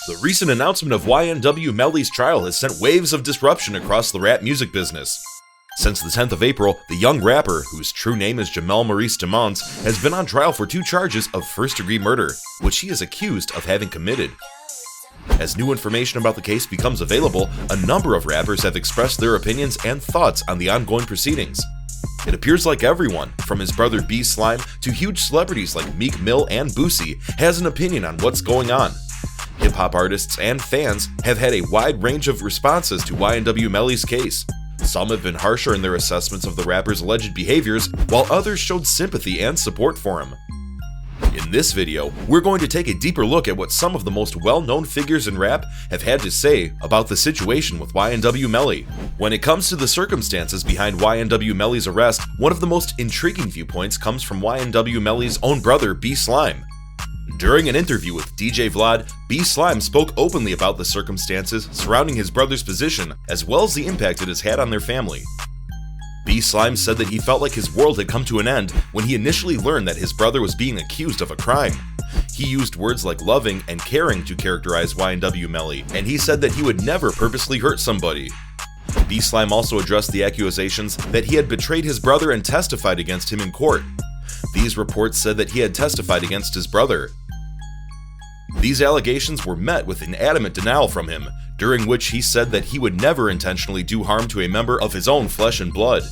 The recent announcement of YNW Melly's trial has sent waves of disruption across the rap music business. Since the 10th of April, the young rapper, whose true name is Jamel Maurice Demons, has been on trial for 2 charges of first-degree murder, which he is accused of having committed. As new information about the case becomes available, a number of rappers have expressed their opinions and thoughts on the ongoing proceedings. It appears like everyone, from his brother B Slime to huge celebrities like Meek Mill and Boosie, has an opinion on what's going on. Hip-hop artists and fans have had a wide range of responses to YNW Melly's case. Some have been harsher in their assessments of the rapper's alleged behaviors, while others showed sympathy and support for him. In this video, we're going to take a deeper look at what some of the most well-known figures in rap have had to say about the situation with YNW Melly. When it comes to the circumstances behind YNW Melly's arrest, one of the most intriguing viewpoints comes from YNW Melly's own brother, B Slime. During an interview with DJ Vlad, B Slime spoke openly about the circumstances surrounding his brother's position, as well as the impact it has had on their family. B Slime said that he felt like his world had come to an end when he initially learned that his brother was being accused of a crime. He used words like loving and caring to characterize YNW Melly, and he said that he would never purposely hurt somebody. B Slime also addressed the accusations that he had betrayed his brother and testified against him in court. These reports said that he had testified against his brother. These allegations were met with an adamant denial from him, during which he said that he would never intentionally do harm to a member of his own flesh and blood.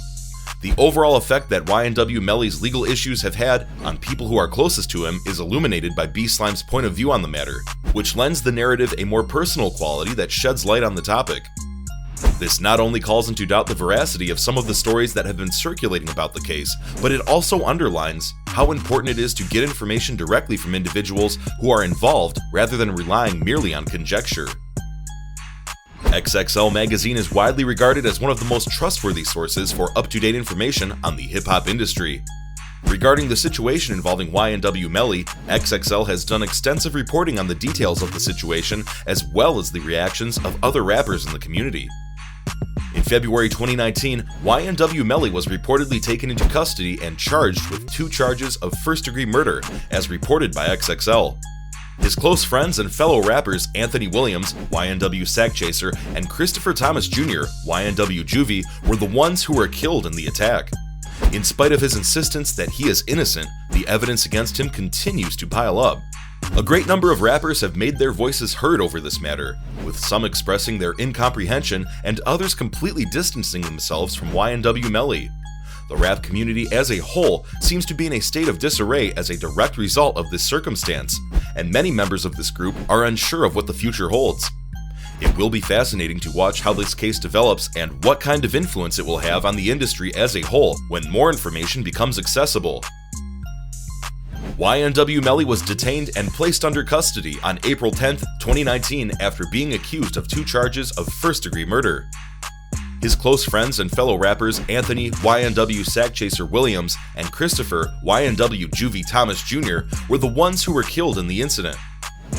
The overall effect that YNW Melly's legal issues have had on people who are closest to him is illuminated by B Slime's point of view on the matter, which lends the narrative a more personal quality that sheds light on the topic. This not only calls into doubt the veracity of some of the stories that have been circulating about the case, but it also underlines how important it is to get information directly from individuals who are involved rather than relying merely on conjecture. XXL magazine is widely regarded as one of the most trustworthy sources for up-to-date information on the hip-hop industry. Regarding the situation involving YNW Melly, XXL has done extensive reporting on the details of the situation as well as the reactions of other rappers in the community. In February 2019, YNW Melly was reportedly taken into custody and charged with 2 charges of first-degree murder, as reported by XXL. His close friends and fellow rappers Anthony Williams, YNW Sack Chaser, and Christopher Thomas Jr., YNW Juvie, were the ones who were killed in the attack. In spite of his insistence that he is innocent, the evidence against him continues to pile up. A great number of rappers have made their voices heard over this matter, with some expressing their incomprehension and others completely distancing themselves from YNW Melly. The rap community as a whole seems to be in a state of disarray as a direct result of this circumstance, and many members of this group are unsure of what the future holds. It will be fascinating to watch how this case develops and what kind of influence it will have on the industry as a whole when more information becomes accessible. YNW Melly was detained and placed under custody on April 10, 2019 after being accused of 2 charges of first-degree murder. His close friends and fellow rappers Anthony YNW Sack Chaser Williams and Christopher YNW Juvie Thomas Jr. were the ones who were killed in the incident.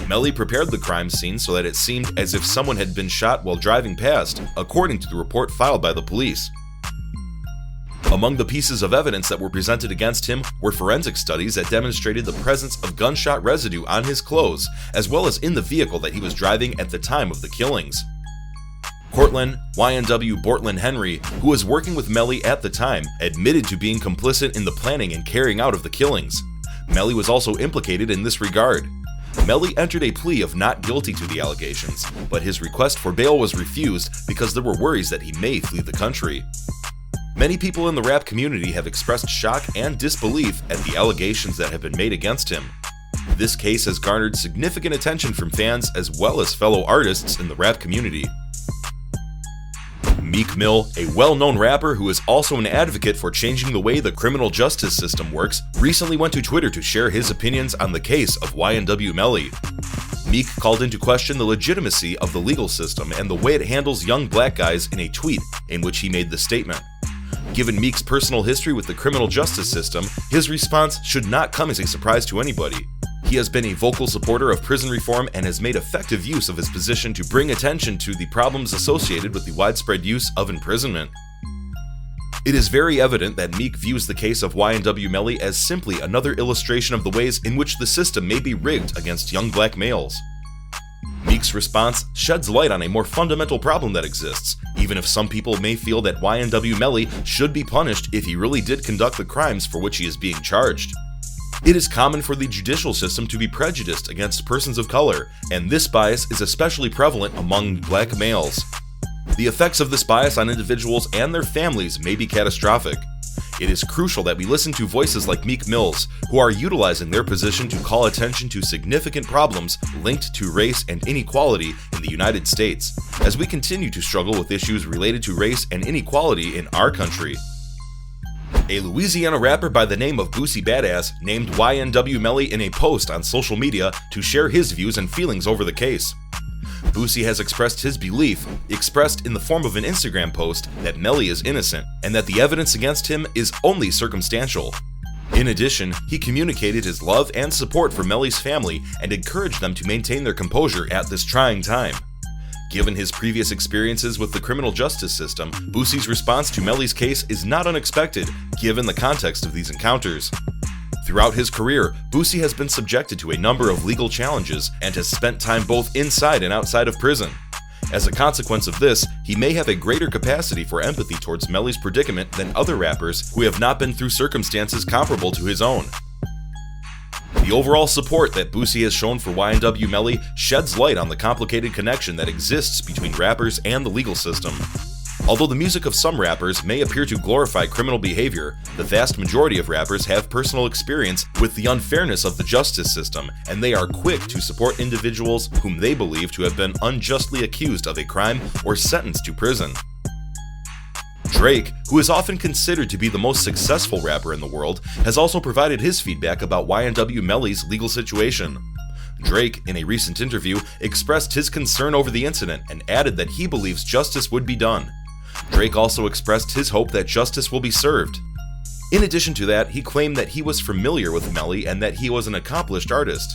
Melly prepared the crime scene so that it seemed as if someone had been shot while driving past, according to the report filed by the police. Among the pieces of evidence that were presented against him were forensic studies that demonstrated the presence of gunshot residue on his clothes, as well as in the vehicle that he was driving at the time of the killings. Cortland YNW Bortland Henry, who was working with Melly at the time, admitted to being complicit in the planning and carrying out of the killings. Melly was also implicated in this regard. Melly entered a plea of not guilty to the allegations, but his request for bail was refused because there were worries that he may flee the country. Many people in the rap community have expressed shock and disbelief at the allegations that have been made against him. This case has garnered significant attention from fans as well as fellow artists in the rap community. Meek Mill, a well-known rapper who is also an advocate for changing the way the criminal justice system works, recently went to Twitter to share his opinions on the case of YNW Melly. Meek called into question the legitimacy of the legal system and the way it handles young black guys in a tweet in which he made the statement. Given Meek's personal history with the criminal justice system, his response should not come as a surprise to anybody. He has been a vocal supporter of prison reform and has made effective use of his position to bring attention to the problems associated with the widespread use of imprisonment. It is very evident that Meek views the case of YNW Melly as simply another illustration of the ways in which the system may be rigged against young black males. Meek Meek's response sheds light on a more fundamental problem that exists, even if some people may feel that YNW Melly should be punished if he really did conduct the crimes for which he is being charged. It is common for the judicial system to be prejudiced against persons of color, and this bias is especially prevalent among black males. The effects of this bias on individuals and their families may be catastrophic. It is crucial that we listen to voices like Meek Mill's, who are utilizing their position to call attention to significant problems linked to race and inequality in the United States, as we continue to struggle with issues related to race and inequality in our country. A Louisiana rapper by the name of Boosie Badass named YNW Melly in a post on social media to share his views and feelings over the case. Boosie has expressed his belief, expressed in the form of an Instagram post, that Melly is innocent and that the evidence against him is only circumstantial. In addition, he communicated his love and support for Melly's family and encouraged them to maintain their composure at this trying time. Given his previous experiences with the criminal justice system, Boosie's response to Melly's case is not unexpected, given the context of these encounters. Throughout his career, Boosie has been subjected to a number of legal challenges and has spent time both inside and outside of prison. As a consequence of this, he may have a greater capacity for empathy towards Melly's predicament than other rappers who have not been through circumstances comparable to his own. The overall support that Boosie has shown for YNW Melly sheds light on the complicated connection that exists between rappers and the legal system. Although the music of some rappers may appear to glorify criminal behavior, the vast majority of rappers have personal experience with the unfairness of the justice system, and they are quick to support individuals whom they believe to have been unjustly accused of a crime or sentenced to prison. Drake, who is often considered to be the most successful rapper in the world, has also provided his feedback about YNW Melly's legal situation. Drake, in a recent interview, expressed his concern over the incident and added that he believes justice would be done. Drake also expressed his hope that justice will be served. In addition to that, he claimed that he was familiar with Melly and that he was an accomplished artist.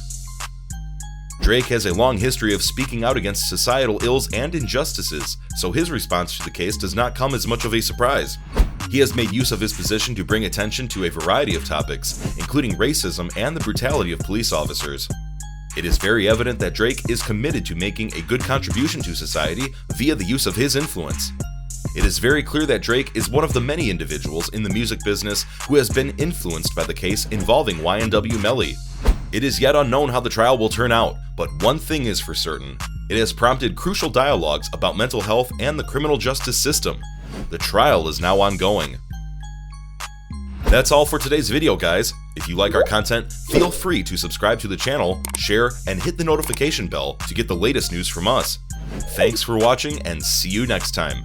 Drake has a long history of speaking out against societal ills and injustices, so his response to the case does not come as much of a surprise. He has made use of his position to bring attention to a variety of topics, including racism and the brutality of police officers. It is very evident that Drake is committed to making a good contribution to society via the use of his influence. It is very clear that Drake is one of the many individuals in the music business who has been influenced by the case involving YNW Melly. It is yet unknown how the trial will turn out, but one thing is for certain. It has prompted crucial dialogues about mental health and the criminal justice system. The trial is now ongoing. That's all for today's video, guys. If you like our content, feel free to subscribe to the channel, share, and hit the notification bell to get the latest news from us. Thanks for watching, and see you next time.